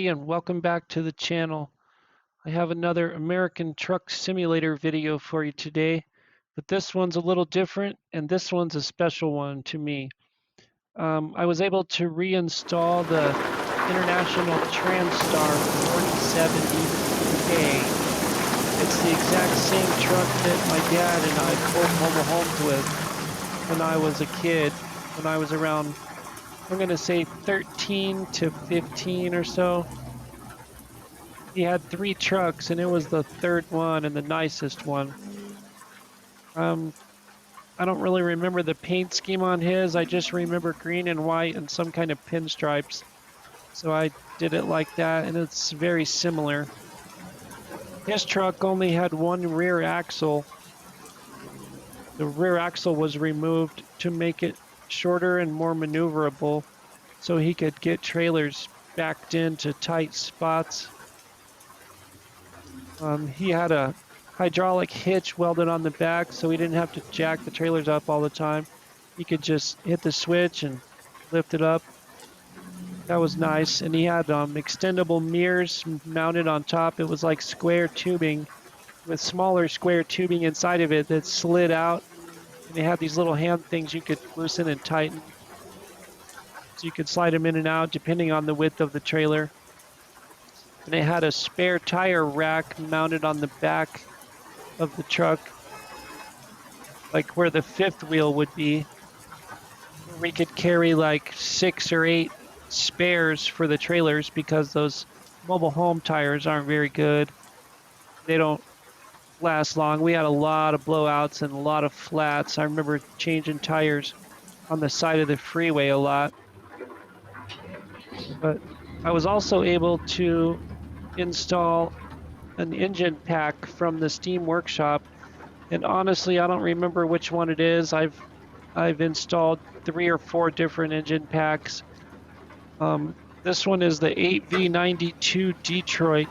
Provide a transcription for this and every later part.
and welcome back to the channel. I have another American Truck Simulator video for you today, but this one's a little different and this one's a special one to me. I was able to reinstall the International Transtar 4070K. It's the exact same truck that my dad and I pulled mobile homes with when I was a kid, when I was around, I'm going to say 13 to 15 or so. He had 3 trucks and it was the third one and the nicest one. I don't really remember the paint scheme on his. I just remember green and white and some kind of pinstripes. So I did it like that, and it's very similar. His truck only had one rear axle. The rear axle was removed to make it shorter and more maneuverable so he could get trailers backed into tight spots. He had a hydraulic hitch welded on the back so he didn't have to jack the trailers up all the time. He could just hit the switch and lift it up. That was nice. And he had extendable mirrors mounted on top. It was like square tubing with smaller square tubing inside of it that slid out. And they had these little hand things you could loosen and tighten. So you could slide them in and out depending on the width of the trailer. And it had a spare tire rack mounted on the back of the truck, like where the fifth wheel would be. We could carry like 6 or 8 spares for the trailers because those mobile home tires aren't very good. They don't last long. We had a lot of blowouts and a lot of flats. I remember changing tires on the side of the freeway a lot. But I was also able to install an engine pack from the Steam Workshop, and honestly I don't remember which one it is. I've installed 3 or 4 different engine packs. This one is the 8V92 Detroit,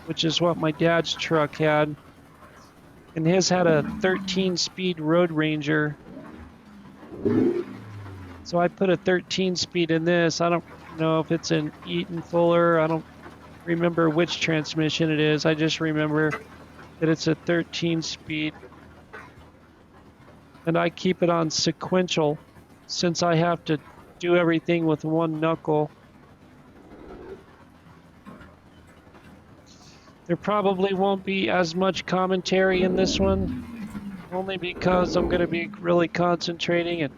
which is what my dad's truck had, and his had a 13-speed Road Ranger. So I put a 13-speed in this. I don't know if it's an Eaton Fuller. I don't remember which transmission it is. I just remember that it's a 13-speed. And I keep it on sequential since I have to do everything with one knuckle. There probably won't be as much commentary in this one, only because I'm going to be really concentrating and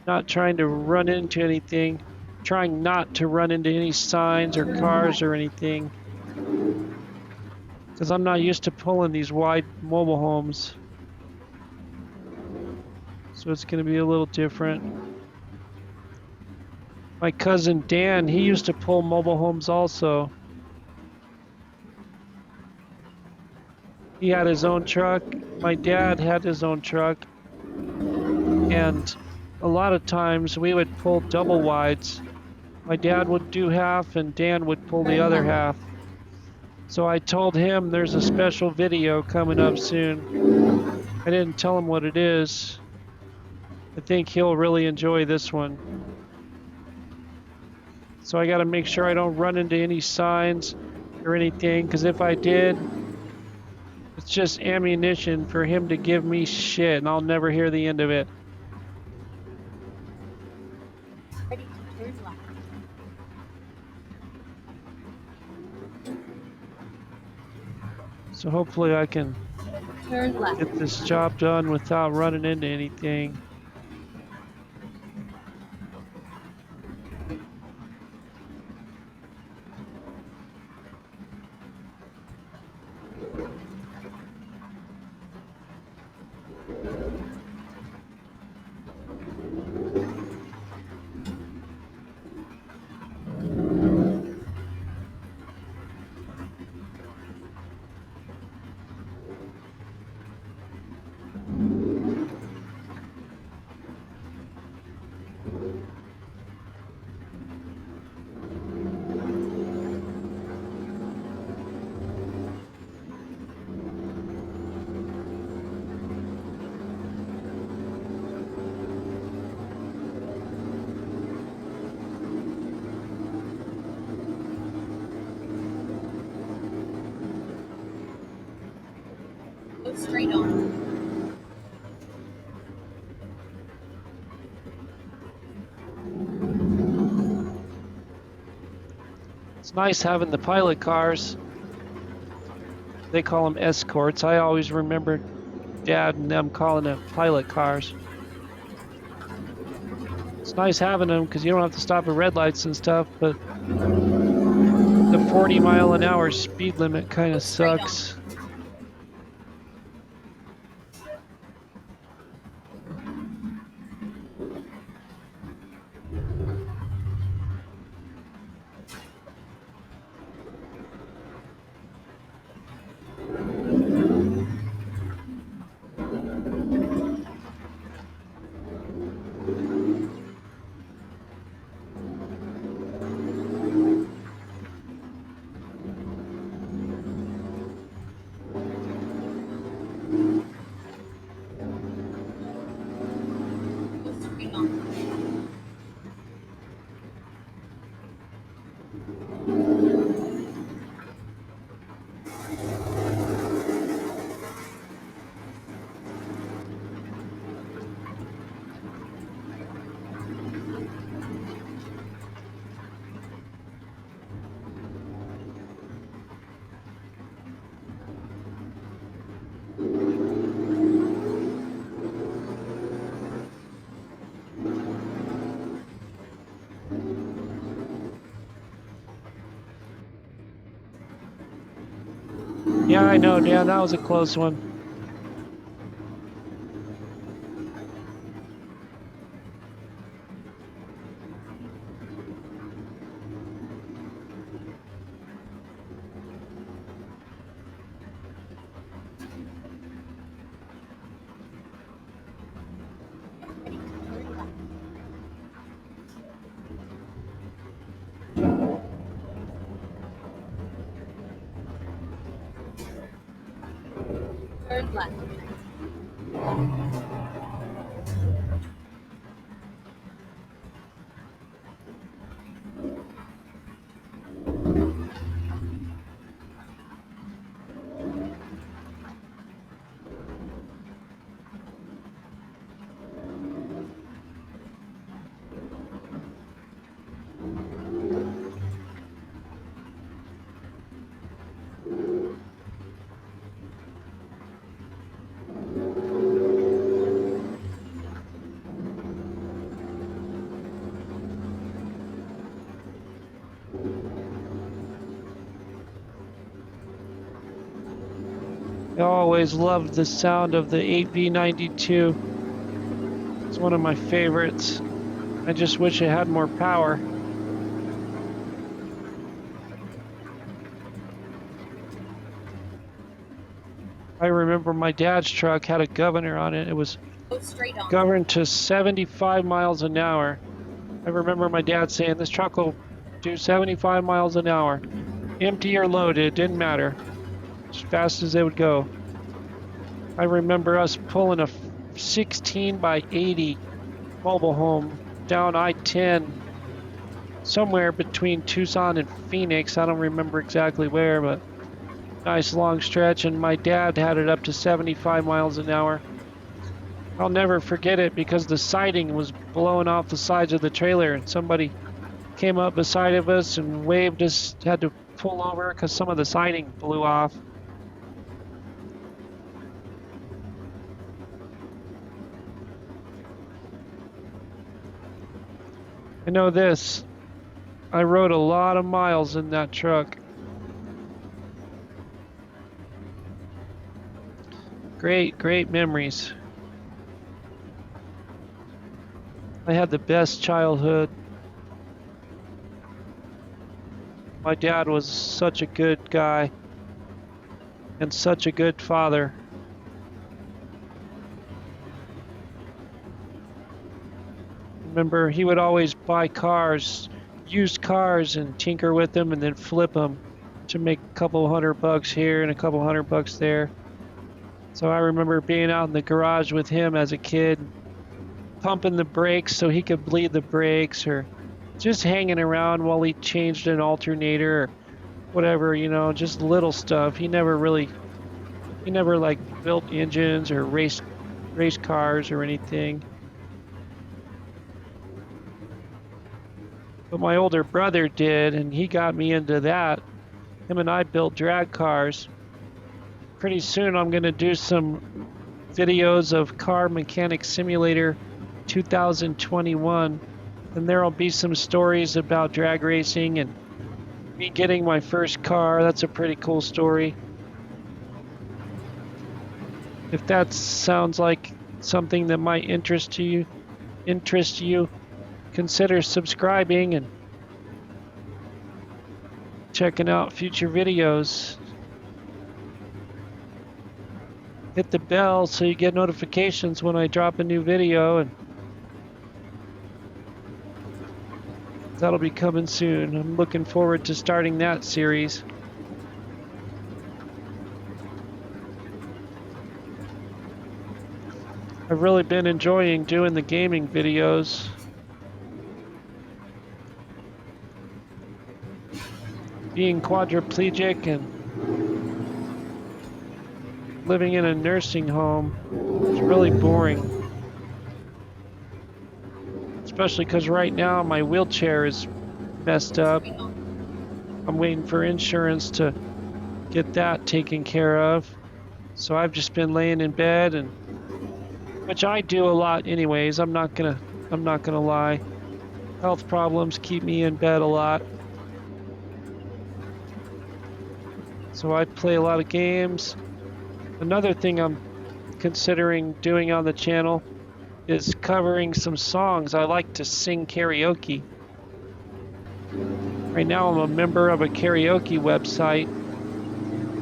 not trying to run into anything, trying not to run into any signs or cars or anything, because I'm not used to pulling these wide mobile homes. So it's going to be a little different. My cousin Dan, he used to pull mobile homes also. He had his own truck. My dad had his own truck. And a lot of times we would pull double wides. My dad would do half and Dan would pull the other half. So I told him there's a special video coming up soon. I didn't tell him what it is. I think he'll really enjoy this one. So I got to make sure I don't run into any signs or anything, because if I did, it's just ammunition for him to give me shit, and I'll never hear the end of it. Ready to turn left. So hopefully I can Turn left. get this job done without running into anything. Go straight on. It's nice having the pilot cars. They call them escorts. I always remember Dad and them calling them pilot cars. It's nice having them because you don't have to stop at red lights and stuff, but the 40-mile-an-hour speed limit kind Go of straight on. sucks. Go straight on. Yeah, I know, Dan. That was a close one. Ready to turn left. Turn left. I always loved the sound of the 8B92. It's one of my favorites. I just wish it had more power. I remember my dad's truck had a governor on it. It was Go straight on. governed to 75 miles an hour. I remember my dad saying this truck will do 75 miles an hour. Empty or loaded, it didn't matter. As fast as it would go. I remember us pulling a 16 by 80 mobile home down I-10 somewhere between Tucson and Phoenix. I don't remember exactly where, but nice long stretch, and my dad had it up to 75 miles an hour. I'll never forget it because the siding was blowing off the sides of the trailer, and somebody came up beside of us and waved us, had to pull over because some of the siding blew off. I know this. I rode a lot of miles in that truck. Great memories. I had the best childhood. My dad was such a good guy and such a good father. Remember, he would always buy cars, used cars, and tinker with them and then flip them to make a couple $100 here and a couple $100 there. So I remember being out in the garage with him as a kid, pumping the brakes so he could bleed the brakes, or just hanging around while he changed an alternator or whatever, you know, just little stuff. He never really He never like built engines or race cars or anything. But my older brother did, and he got me into that. Him and I built drag cars. Pretty soon I'm going to do some videos of Car Mechanic Simulator 2021, and there'll be some stories about drag racing and me getting my first car. That's a pretty cool story. If that sounds like something that might interest you, consider subscribing and checking out future videos. Hit the bell so you get notifications when I drop a new video, and that'll be coming soon. I'm looking forward to starting that series. I've really been enjoying doing the gaming videos. Being quadriplegic and living in a nursing home is really boring. Especially because right now my wheelchair is messed up. I'm waiting for insurance to get that taken care of. So I've just been laying in bed, and which I do a lot anyways. I'm not gonna lie. Health problems keep me in bed a lot. So I play a lot of games. Another thing I'm considering doing on the channel is covering some songs. I like to sing karaoke. Right now I'm a member of a karaoke website,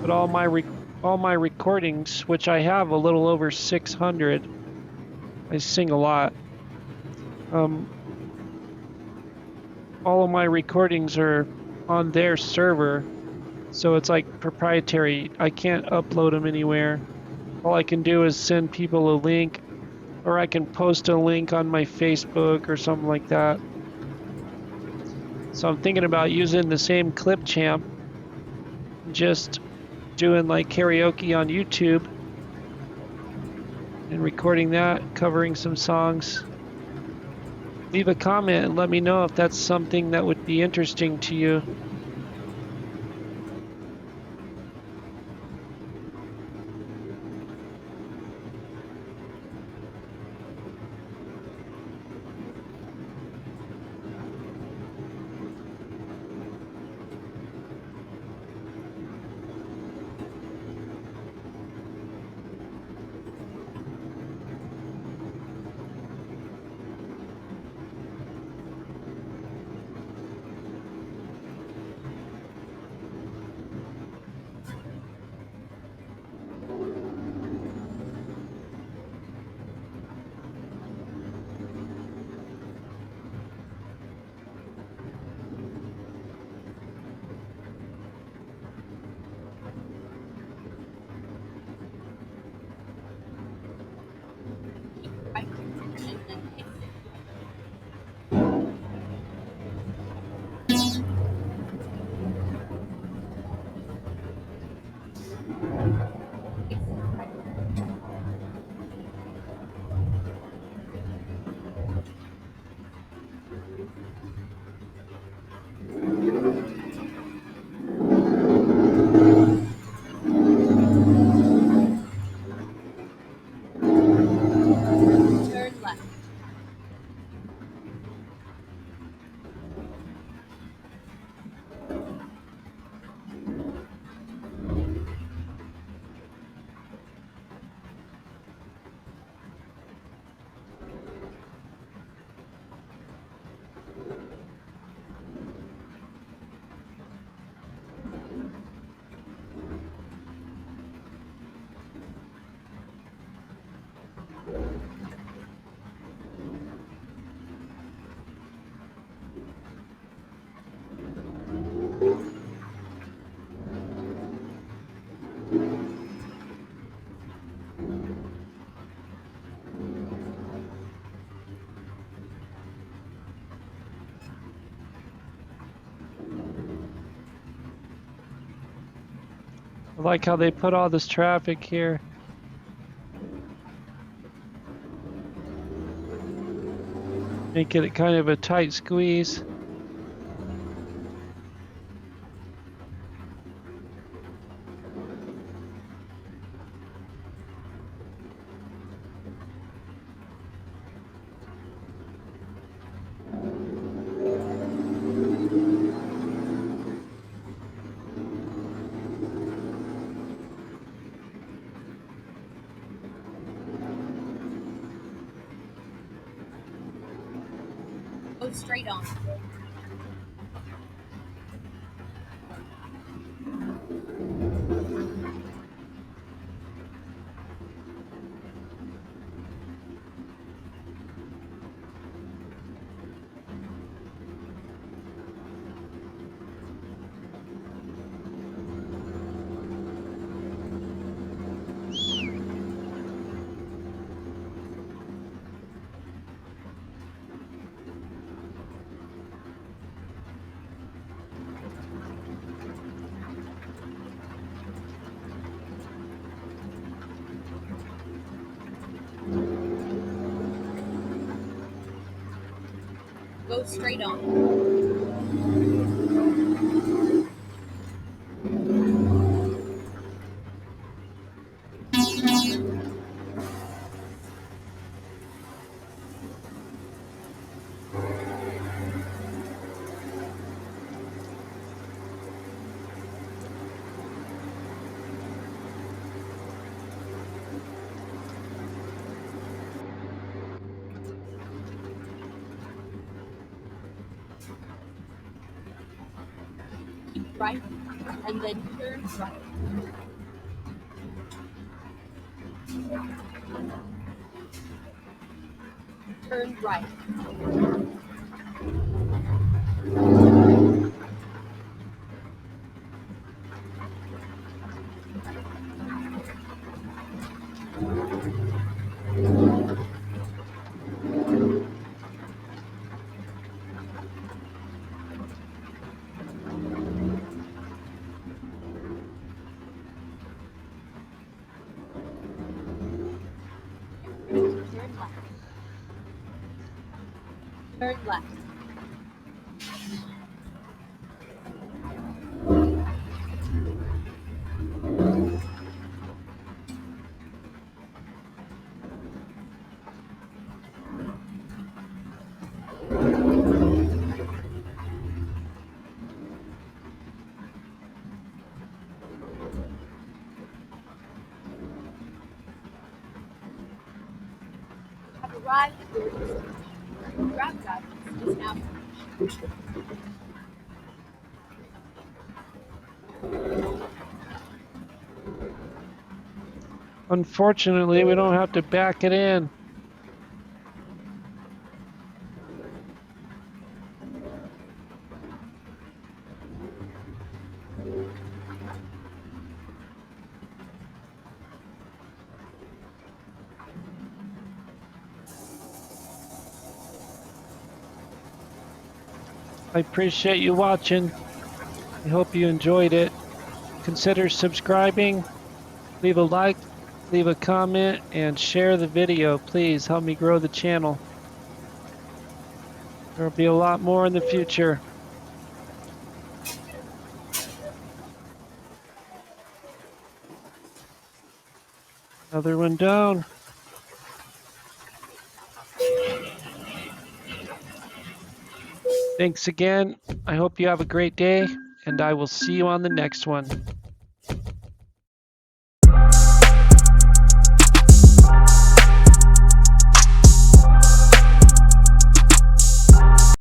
but all my recordings, which I have a little over 600, I sing a lot. All of my recordings are on their server, so it's like proprietary. I can't upload them anywhere. All I can do is send people a link, or I can post a link on my Facebook or something like that. So I'm thinking about using the same clip champ, just doing like karaoke on YouTube and recording that, covering some songs. Leave a comment and let me know if that's something that would be interesting to you. I like how they put all this traffic here. Make it kind of a tight squeeze. Go straight on. Go straight on. Keep right and then turn right. Turn right. Turn left. Turn left. Have arrived at your destination. Grab guidance is now finished. Unfortunately, we don't have to back it in. I appreciate you watching. I hope you enjoyed it. Consider subscribing, leave a like, leave a comment, and share the video. Please help me grow the channel. There will be a lot more in the future. Another one down. Thanks again. I hope you have a great day, and I will see you on the next one.